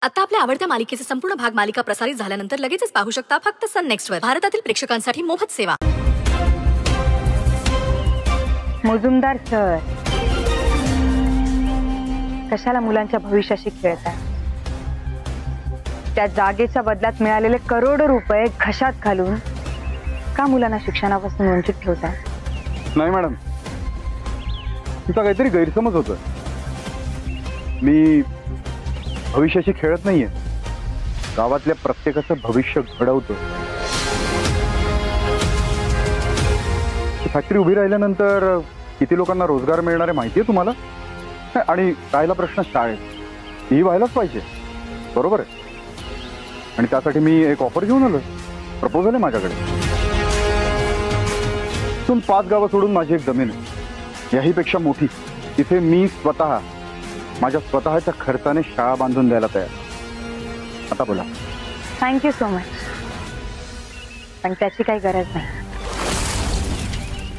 आता आपल्या आवडत्या मालिकेचे संपूर्ण भाग मालिका प्रसारित झाल्यानंतर लगेचच पाहू शकता फक्त सन नेक्स्ट वर. भारतातील प्रेक्षकांसाठी मोफत सेवा. मुजुमदार सर, कशाला मुलांच्या भविष्याशी खेळताय? त्या जागेच्या बदल्यात मिळालेले करोडो रुपये घशात घालून का मुलांना शिक्षणापासून वंचित ठेवताय? नाही मॅडम, तुमचा काहीतरी गैरसमज होतोय. मी भविष्याशी खेळत नाहीये, गावातल्या प्रत्येकाचं भविष्य घडवतो. फॅक्टरी उभी राहिल्यानंतर किती लोकांना रोजगार मिळणार आहे माहितीये तुम्हाला? आणि राहिला प्रश्न शाळेत, ही व्हायलाच पाहिजे, बरोबर आहे. आणि त्यासाठी मी एक ऑफर घेऊन आलो, प्रपोजल आहे माझ्याकडे. इथून 5 गावं सोडून माझी एक जमीन आहे, याहीपेक्षा मोठी. तिथे मी स्वतः माझ्या स्वतःच्या खर्चाने शाळा बांधून द्यायला तयार. आता बोला. थँक्यू सो मच, पण त्याची काही गरज नाही.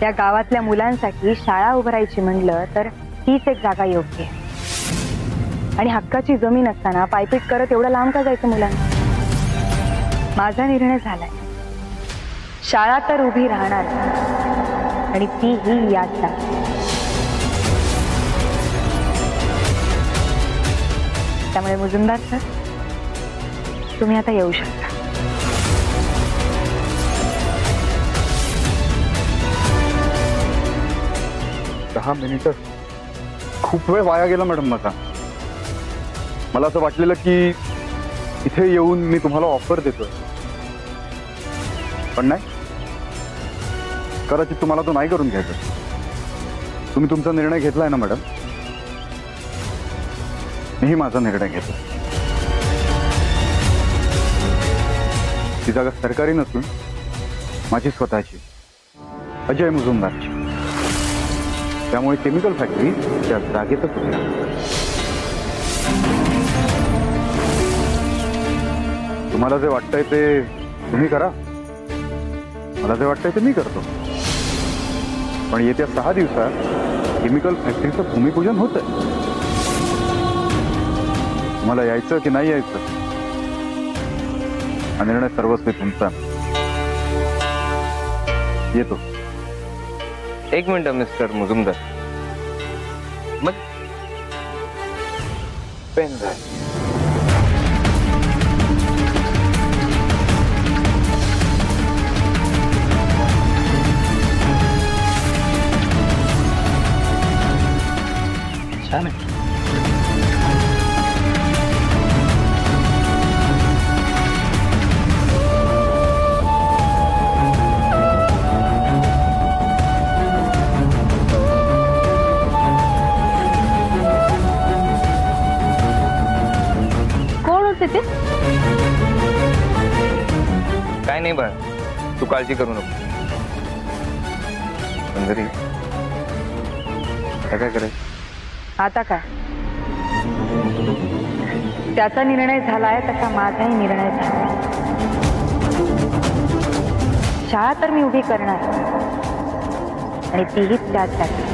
त्या गावातल्या मुलांसाठी शाळा उभारायची म्हणलं तर हीच एक जागा योग्य आहे. आणि हक्काची जमीन असताना पायपीट करत एवढं लांब का जायचं मुलांना? माझा निर्णय झालाय, शाळा तर उभी राहणार, आणि तीही याच जागी. त्यामुळे मुजुमदार सर, तुम्ही आता येऊ शकता. दहा मिनिटं खूप वेळ वाया गेला मॅडम माझा. मला असं वाटलेलं की इथे येऊन मी तुम्हाला ऑफर देतोय, पण नाही. कदाचित तुम्हाला तो नाही करून घ्यायचा. तुम्ही तुमचा निर्णय घेतलाय ना मॅडम, मीही माझा निर्णय घेतो. ती जागा सरकारी नसून माझी स्वतःची, अजय मुजुमदारची. त्यामुळे केमिकल फॅक्टरी त्या जागेतच उभी राहणार. तुम्हाला जे वाटतंय ते तुम्ही करा, मला जे वाटतंय ते मी करतो. पण येत्या 6 दिवसात केमिकल फॅक्टरीचं भूमिपूजन होतंय. तुम्हाला यायचं की नाही यायचं हा निर्णय सर्वस्वी तुमचा. येतो. एक मिनिट मिस्टर मुजुमदार, मग पेन छान आहे. काय नाही बाळ, तू काळजी करू नको. सुंदरी, काय करायचं आता? काय त्याचा निर्णय झालाय तसा माझाही निर्णय झाला. शाळा तर मी उभी करणार, आणि तीही त्याच जागी.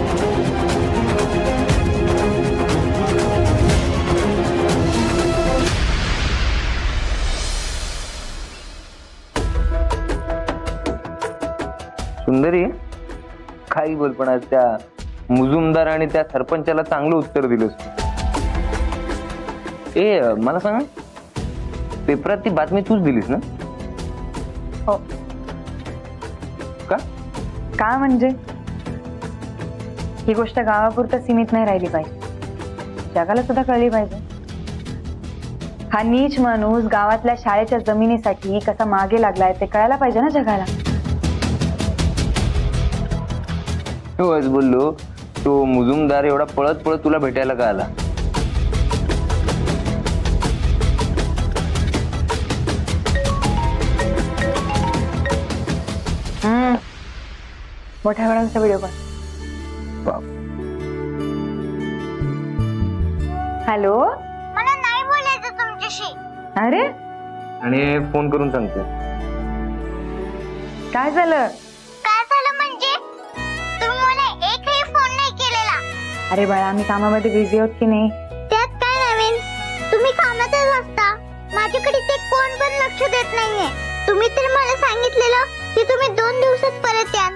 सुंदरी, काही बोल, पण आज त्या मुजुमदार आणि त्या सरपंचाला चांगलं उत्तर दिलंस. मला सांग, पेपरात ती बातमी तूच दिलीस ना? हो. का म्हणजे ही गोष्ट गावापुरतं सीमित नाही राहिली पाहिजे, जगाला सुद्धा कळली पाहिजे. हा नीच माणूस गावातल्या शाळेच्या जमिनीसाठी कसा मागे लागलाय ते कळायला पाहिजे ना जगाला. होच बोललो, तो मुजुमदार एवढा पळत पळत तुला भेटायला का आला? मोठ्या वेळांचा व्हिडिओ कॉल. हॅलो, मला नाही बोलायचं तुमच्याशी. अरे, आणि फोन करून सांगते. काय झालं? काय झालं म्हणजे? तुम्ही मला एकही फोन नाही केलेला. अरे बाळा, आम्ही कामामध्ये बिझी आहोत की नाही? त्यात काय नवीन? तुम्ही कामातच असता. देत नाहीये. तुम्ही तर मला सांगितलेलं की तुम्ही 2 दिवसात परत याल.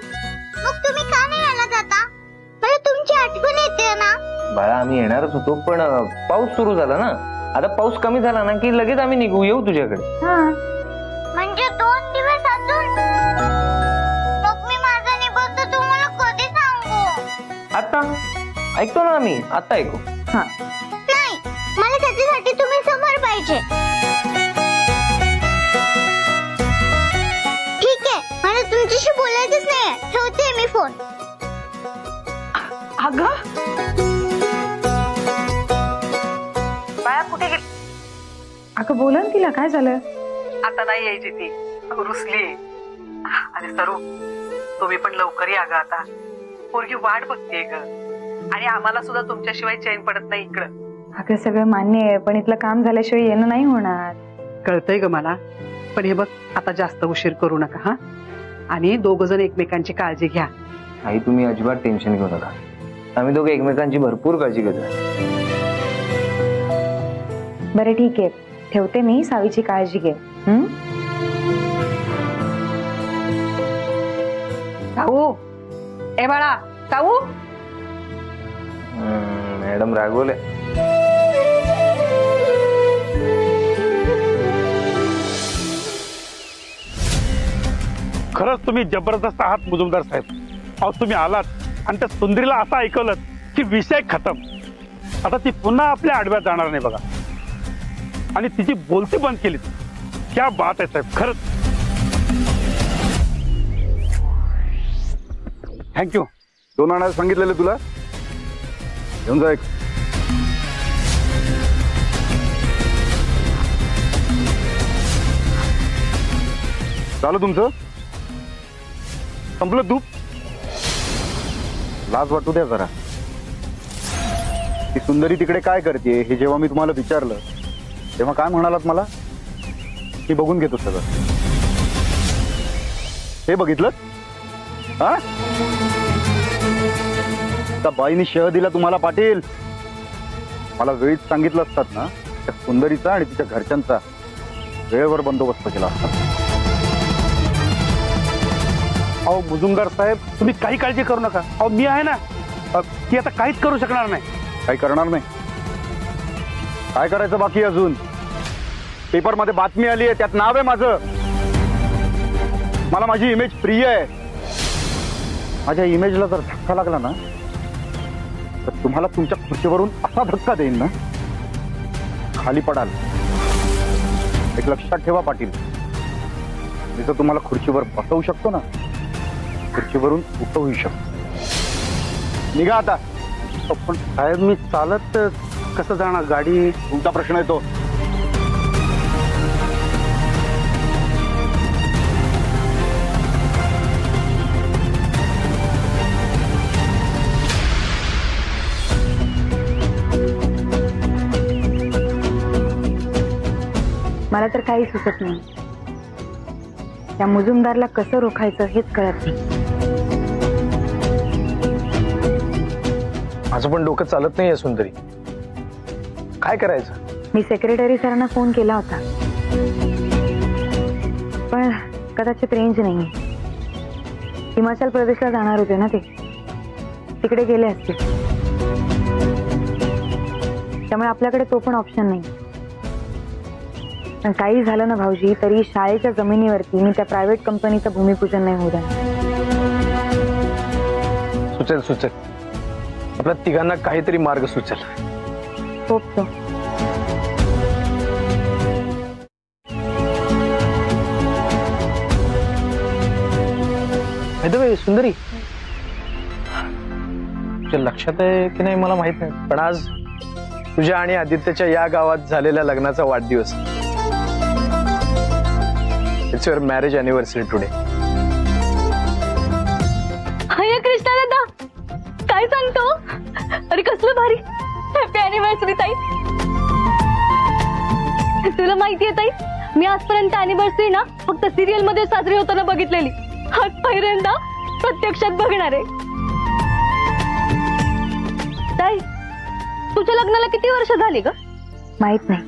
मग तुम्ही का नाही आलात आता? मला तुमची आठवण येते ना. बाळा आम्ही येणारच होतो पण पाऊस सुरू झाला ना. आता पाऊस कमी झाला ना की लगेच आम्ही निघू येऊ तुझ्याकडे. म्हणजे 2 दिवस अजून? मग मी माझा निबंध तुम्हाला कधी सांगू? आता ऐकतो ना आम्ही, आता ऐकू. नाही, मला त्याच्यासाठी तुम्ही समोर पाहिजे. ठीक आहे, मला तुमच्याशी बोलायचंच नाहीये. ठेवते मी फोन. बाळा कुठे गेली? अगं बोला ना तिला, काय झालं? आता नाही यायची ती, रुसली. आणि सरू तुम्ही पण लवकर या ग. आता पोरगी वाट बघते ग, आणि आम्हाला सुद्धा तुमच्याशिवाय चैन पडत नाही इकडं. अगं सगळं मान्य आहे, पण इथलं काम झाल्याशिवाय येणं नाही होणार. कळतंय ग मला, पण हे बघ आता जास्त उशीर करू नका हा. आणि 2 जण एकमेकांची काळजी घ्या. आई तुम्ही अजिबात टेन्शन घेऊ नका. आम्ही दोघे एकमेकांची भरपूर काळजी घेतो. बरं ठीक आहे, ठेवते मी. सावीची काळजी घे. साऊ, ए बाळा साऊ. मॅडम रागवले. खरंच तुम्ही जबरदस्त आहात मुजुमदार साहेब. अहो तुम्ही आलात आणि त्या सुंदरीला असं ऐकवलं की विषय खतम. आता ती पुन्हा आपल्या आडव्यात जाणार नाही बघा. आणि तिची बोलती बंद केली. क्या बात आहे साहेब, खरंच थँक्यू. 2 आणायला सांगितलेले तुला, घेऊन जा. एक झालं तुमचं? संपलं तूप? लाज वाटू द्या जरा. ती सुंदरी तिकडे काय करते हे जेव्हा मी तुम्हाला विचारलं तेव्हा काय म्हणालात मला? की बघून घेतो सगळं. हे बघितलं? हा, त्या बाईनी शह दिला तुम्हाला पाटील. मला वेळीच सांगितलं असतात ना, त्या सुंदरीचा आणि तिच्या घरच्यांचा वेळेवर बंदोबस्त केला असता. अहो मुजुमदार साहेब तुम्ही काही काळजी करू नका. अहो मी आहे ना, ती आता काहीच करू शकणार नाही. काही करणार नाही? काय करायचं बाकी अजून? पेपरमध्ये बातमी आली आहे, त्यात नाव आहे माझं. मला माझी इमेज प्रिय आहे. माझ्या इमेजला जर धक्का लागला ना तर तुम्हाला तुमच्या खुर्चीवरून असा धक्का देईन ना, खाली पडाल. एक लक्षात ठेवा पाटील, मी जर तुम्हाला खुर्चीवर बसवू शकतो ना, खुर्चीवरून उठवू शकतो. निघा आता. पण साहेब मी चालत कसं जाणार? गाडी? तुमचा प्रश्न येतो. मला तर काही सुचत नाही. त्या मुजुमदारला कसं रोखायचं हेच कळत नाही. माझं पण डोकं चालत नाहीये सुंदरी. काय करायचं? मी सेक्रेटरी सरांना फोन केला होता, पण कदाचित रेंज नाही. हिमाचल प्रदेशला जाणार होते ना ते, तिकडे गेले असतील. त्यामुळे आपल्याकडे तो पण ऑप्शन नाही. पण काही झालं ना भाऊजी, तरी शाळेच्या जमिनीवरती मी त्या प्रायव्हेट कंपनीचं भूमिपूजन नाही होऊ देणार. सुचेल सुचेल, आपल्या तिघांना काहीतरी मार्ग सुचेल. Hope so. सुंदरी, तुझ्या लक्षात आहे की नाही मला माहित नाही, पण आज तुझ्या आणि आदित्यच्या या गावात झालेल्या लग्नाचा वाढदिवस. It's your marriage anniversary today. Hi Krishna दादा, काय सांगतो? अरे कसलं भारी. हॅपी अॅनिव्हर्सरी ताई. तुला माहितीये ताई, मी आजपर्यंत अॅनिव्हर्सरी ना फक्त सिरियल मध्ये साजरी होताना बघितलेली. आज पहिल्यांदा प्रत्यक्षात बघणार आहे. ताई, तुझ्या लग्नाला किती वर्ष झाली ग? माहित नाही.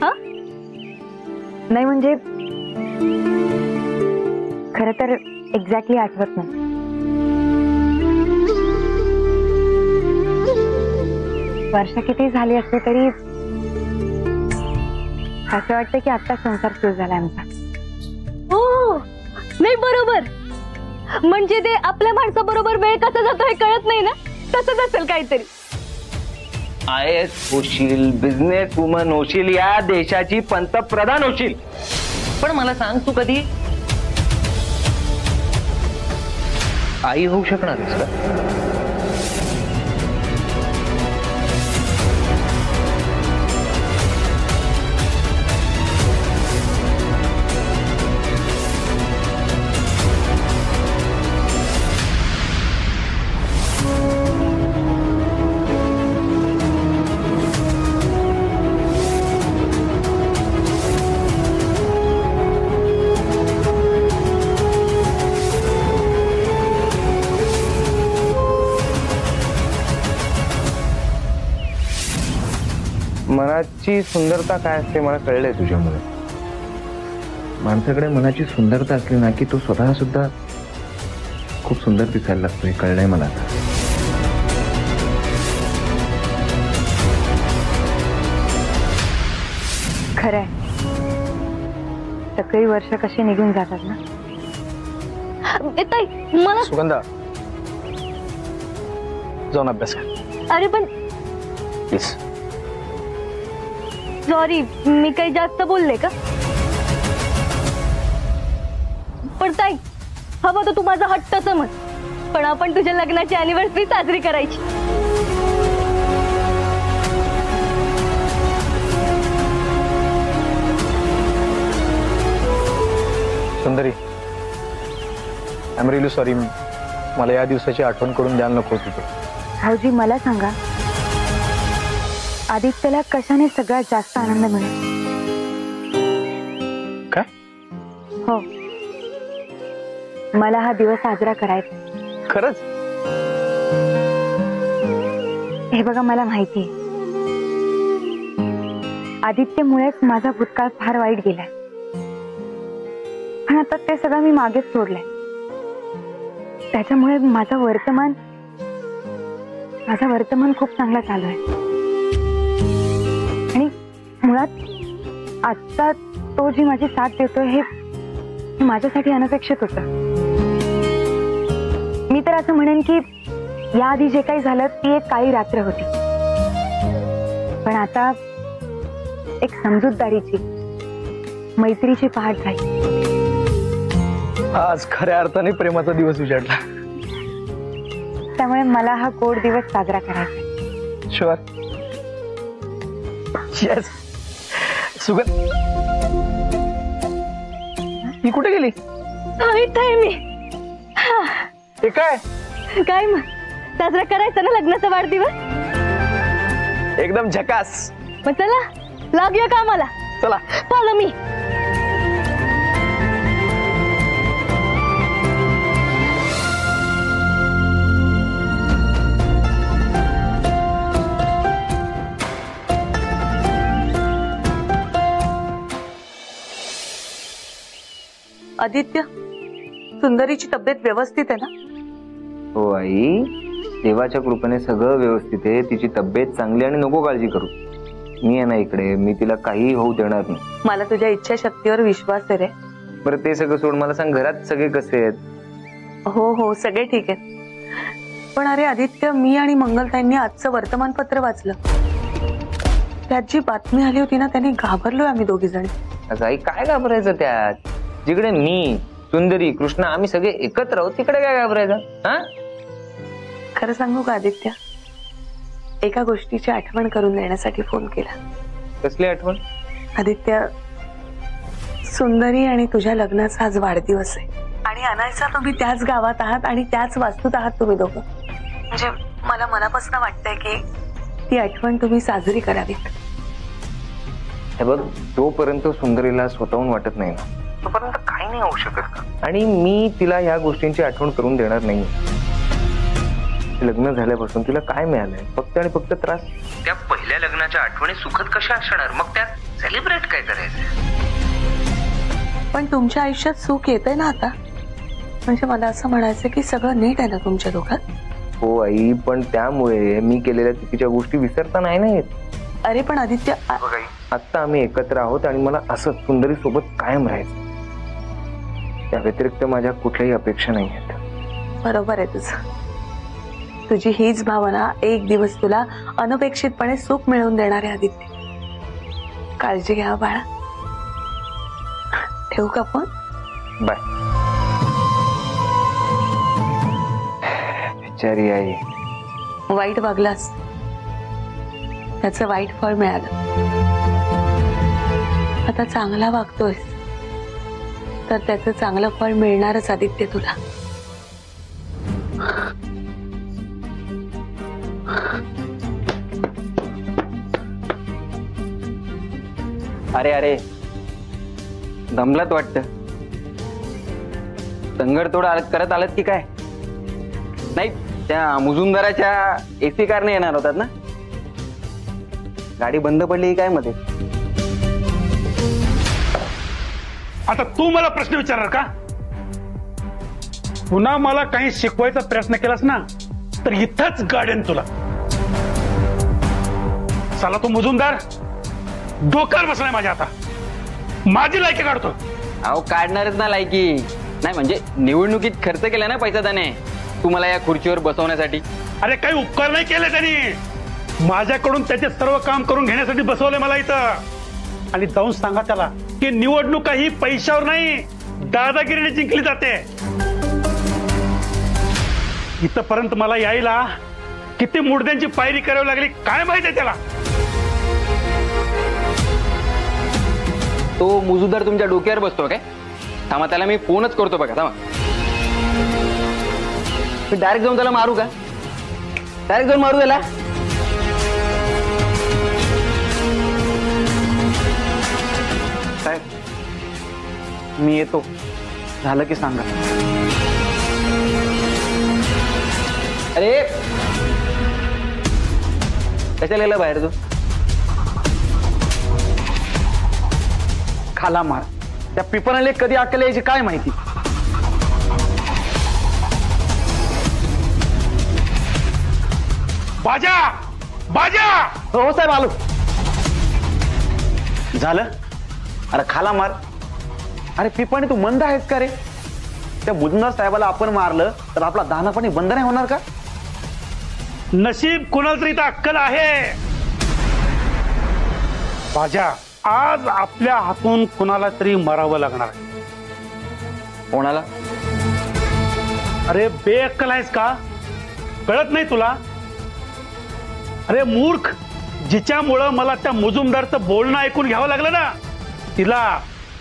हा, नाही म्हणजे खरं तर एक्झॅक्टली आठवत नाही. वर्ष किती झाली असली तरी असं वाटतं की आता संसार सुरू झाला आमचा. हो नाही बरोबर. म्हणजे ते आपल्या माणसाबरोबर वेळ कसा जातो हे कळत नाही ना, तसंच असेल काहीतरी. IAS होशील, बिझनेस वुमन होशील, या देशाची पंतप्रधान होशील, पण मला सांग तू कधी आई होऊ शकणार आहेस का? मनाची सुंदरता काय असते मला कळलंय तुझ्यामुळे. माणसाकडे मनाची सुंदरता असली ना की तो स्वतः सुद्धा खूप सुंदर दिसायला लागतो, हे कळलंय मला आता. खरंय, सगळी वर्ष कशी निघून जातात ना. ताई मला सुगंधा जाऊन अभ्यास कर. अरे पण प्लीज. सॉरी, मी काही जास्त बोलले का? पण ताई हवं तर तू माझा हट्ट समज, पण आपण तुझ्या लग्नाची अॅनिव्हर्सरी साजरी करायची. सुंदरी, आय एम रिअली सॉरी. मला या दिवसाची आठवण करून द्यायला नको होती. भाऊजी मला सांगा, आदित्यला कशाने सगळ्यात जास्त आनंद मिळेल? काय? हो, मला हा दिवस साजरा करायचा. खरंच? हे बघा, मला माहिती आदित्यमुळेच माझा भूतकाळ फार वाईट गेलाय, पण आता ते सगळं मी मागेच सोडलंय. त्याच्यामुळे माझं वर्तमान खूप चांगला चालू आहे. आणि मुळात आजचा तो जी माझी साथ देतोय हे माझ्यासाठी अनपेक्षित होतं. मी तर असं म्हणेन की याआधी जे काही झालं ती एक काळी रात्र होती, पण आता एक समजूतदारीची, मैत्रीची पहाट झाली. आज खऱ्या अर्थाने प्रेमाचा दिवस उजाडला. त्यामुळे मला हा गोड दिवस साजरा करायचा. शुअर. येस. सुगंध, ही कुठे गेली? आहे मी. ते काय काय मग साजरा करायचा ना लग्नाचा वाढदिवस. एकदम झकास. मग चला लागूया कामाला. चला फॉलो मी. आदित्य, सुंदरीची तब्येत व्यवस्थित आहे ना? हो आई, देवाच्या कृपेने सगळं व्यवस्थित आहे. तिची तब्येत चांगली आणि नको काळजी करू. मी आहे ना इकडे, मी तिला काही होऊ देणार नाही. मला तुझ्या इच्छाशक्तीवर विश्वास आहे रे. बरं ते सगळं सोड, मला सांग घरात सगळे कसे आहेत? हो हो, सगळे ठीक आहेत. पण अरे आदित्य, मी आणि मंगलताईंनी आजचं वर्तमानपत्र वाचलं. त्यात जी बातमी आली होती ना, त्याने घाबरलोय आम्ही दोघी जण. असं आई काय घाबरायचं त्यात? जिकडे मी, सुंदरी, कृष्णा आम्ही सगळे एकत्र आहोत, तिकडे काय घाबरायचं? हा, खरं सांगू का आदित्य, एका गोष्टीची आठवण करून देण्यासाठी फोन केला. कसली आठवण? आदित्य, सुंदरी आणि तुझ्या लग्नाचा आज वाढदिवस आहे आणि अनायसा तुम्ही त्याच गावात आहात आणि त्याच वास्तूत आहात तुम्ही दोघं. म्हणजे मला मनापासून वाटतंय की ती आठवण तुम्ही साजरी करावीत. हे बघ, जोपर्यंत सुंदरीला स्वतःहून वाटत नाही ना, तोपर्यंत काही नाही होऊ शकत. आणि मी तिला या गोष्टींची आठवण करून देणार नाही. लग्न झाल्यापासून तिला काय मिळालंय? फक्त आणि फक्त त्रास. त्या पहिल्या लग्नाच्या आठवणी सुखद कशा असणार? मग त्यात सेलिब्रेट काय करायचं? पण तुमच्या आयुष्यात सुख येतंय ना आता? म्हणजे मला असं म्हणायचं की सगळं नीट आहे ना तुमच्या दोघात? हो आई, पण त्यामुळे मी केलेल्या चुकीच्या गोष्टी विसरता नाही ना येत. अरे पण आदित्य, आता आम्ही एकत्र आहोत आणि मला असं सुंदरी सोबत कायम राहायचं. त्या व्यतिरिक्त माझ्या कुठल्याही अपेक्षा नाही आहेत. बरोबर आहे तुझं. तुझी हीच भावना एक दिवस तुला अनपेक्षितपणे सुख मिळवून देणार आहे आदित्य. काळजी घ्या बाळा. ठेवू का फोन? बाय. बिचारी आई. वाईट वागलास, त्याचं वाईट फळ मिळालं. आता चांगला वागतोयस तर त्याचं चांगलं फळ मिळणारच आदित्य तुला. अरे अरे, दमलात वाटतं. तंगडतोड करत आलात की काय? नाही, त्या मुजुमदाराच्या एसी कारने येणार होतात ना? गाडी बंद पडली काय मध्ये? आता तू मला प्रश्न विचारणार का? पुन्हा मला काही शिकवायचा प्रयत्न केलास ना तर इथंच गाड्यान तुला. चला तो मुजुमदार डोक्यावर बसलाय माझ्या. आता माझी लायकी काढतो. अहो काढणारच ना लायकी. नाही म्हणजे निवडणुकीत खर्च केला ना पैसा त्याने तुम्हाला या खुर्चीवर बसवण्यासाठी. अरे काही उपकार नाही केले त्यांनी. माझ्याकडून त्याचे सर्व काम करून घेण्यासाठी बसवले मला इथं. आणि जाऊन सांगा त्याला की निवडणूक ही पैशावर नाही, दादागिरीने जिंकली जाते. इथपर्यंत मला यायला किती मुडद्यांची पायरी करावी लागली काय माहिती आहे त्याला. तो मुजुमदार तुमच्या डोक्यावर बसतो काय? थांबा, त्याला मी फोनच करतो बघा. थांबा, मी डायरेक्ट जाऊन त्याला मारू का? डायरेक्ट जाऊन मारू त्याला? साहेब मी येतो, झालं की सांगा. अरे कशाला गेला बाहेर तू? खाला मार. त्या पिपणाला कधी अक्कल यायची काय माहिती. बाजा बाजा. हो साहेब आलो. झालं? अरे खाला मार. अरे पिपाणी तू मंद आहेस का रे? त्या मुजुमदार साहेबाला आपण मारलं तर आपला दानापाणी बंद नाही होणार का? नशीब कुणाला तरी इथं अक्कल आहे. बाजा, आज आपल्या हातून कुणाला तरी मरावं लागणार आहे. कोणाला? अरे बेअक्कल आहेस का? कळत नाही तुला? अरे मूर्ख, जिच्यामुळं मला त्या मुजुमदारचं बोलणं ऐकून घ्यावं लागलं ना, तिला,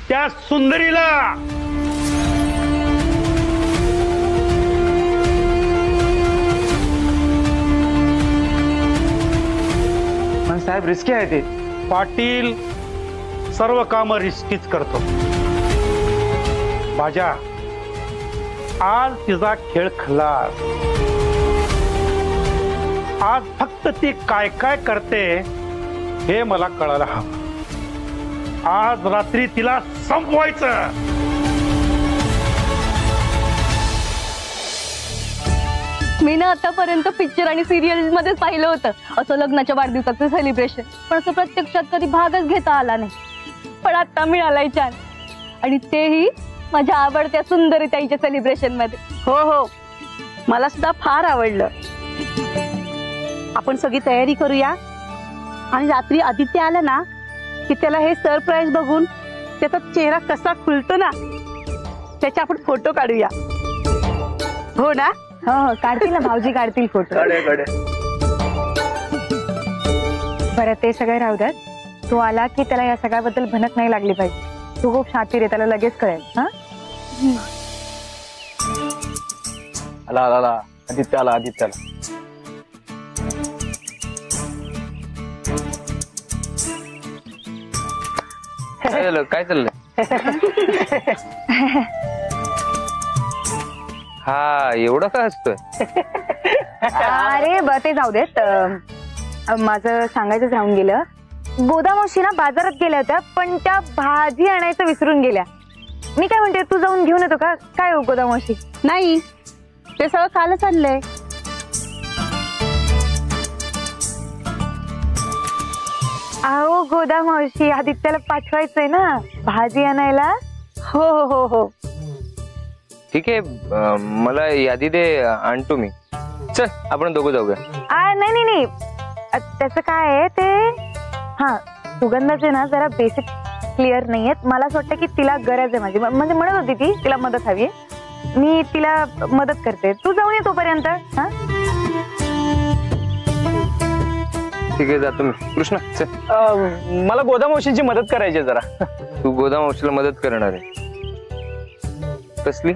त्या सुंदरीला. पण साहेब रिस्की आहे ते. पाटील सर्व काम रिस्कीच करतो. बाजा, आज तिचा खेळ खलास. आज फक्त ती काय काय करते हे मला कळायला हवं. आज रात्री तिला संपवायचं. मी ना आतापर्यंत पिक्चर आणि सिरियल मध्येच पाहिलं होतं असं लग्नाच्या वाढदिवसाचं सेलिब्रेशन, पण असं प्रत्यक्षात कधी भागच घेता आला नाही. पण आता मिळालाय छान, आणि तेही माझ्या आवडत्या सुंदरी ताईच्या सेलिब्रेशन मध्ये. हो हो, मला सुद्धा फार आवडलं. आपण सगळी तयारी करूया आणि रात्री आदित्य आला ना की त्याला हे सरप्राईज बघून त्याचा चेहरा कसा खुलतो ना त्याचे आपण फोटो काढूया. हो ना? हो हो काढतील ना भाऊजी, काढतील फोटो. बरं ते सगळे राहू द्यात. तो आला की त्याला या सगळ्याबद्दल भनक नाही लागली पाहिजे. तू खूप शातीर आहे, त्याला लगेच कळेल. हा आला आला आला. आदित्य आला, आदित्य आला. काय झालं? काय चाललंय? हा एवढं का असतोय? अरे ते जाऊ देत. माझं सांगायचं राहून गेलं. गोदामावशी ना बाजारात गेल्या होत्या, पण त्या भाजी आणायचं विसरून गेल्या. मी काय म्हणते, तू जाऊन घेऊन येतो का काय हो गोदामावशी? नाही, ते सगळं कालच आणलंय. अहो गोदामावशी, आदित्याला पाठवायचंय ना भाजी आणायला. हो हो हो हो. ठीक आहे, मला यादी दे, आणतो मी. चल आपण दोघं जाऊया. नाही नाही नाही, त्याचं काय आहे ते, हा सुगंधाचे ना जरा बेसिक क्लिअर नाहीयेत. मला असं वाटतं की तिला गरज आहे माझी, म्हणजे म्हणत होती ती तिला मदत हवी आहे, मी तिला मदत करते. तू जाऊन ये तोपर्यंत. हा ठीक आहे, जातो मी. कृष्णा चल. मला गोदामावशींची मदत करायची जरा. तू गोदामावशीला मदत करणार आहे? कसली?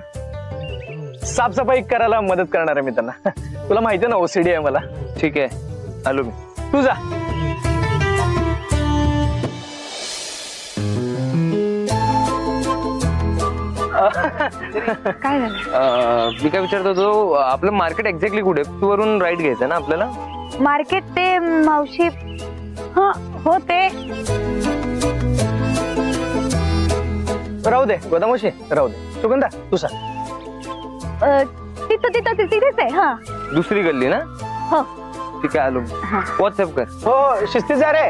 साफसफाई करायला मदत करणार आहे मी त्यांना. तुला माहिती आहे ना, ओसीडी आहे मला. ठीक आहे, आलो मी. तू जा. काय झालं? मी काय विचारतो, तो आपलं मार्केट एक्झॅक्टली कुठे? तू वरून राईट घ्यायचं ना आपल्याला? मार्केट ते मावशी, हा हो ते. राहू दे गोदामावशी, राहू दे. सुगंधा तू सांग. तिथेच आहे. हा दुसरी गल्ली ना? हो. ठीक आहे, आलो. व्हॉट्सअप कर. हो शिस्तीत जा रे.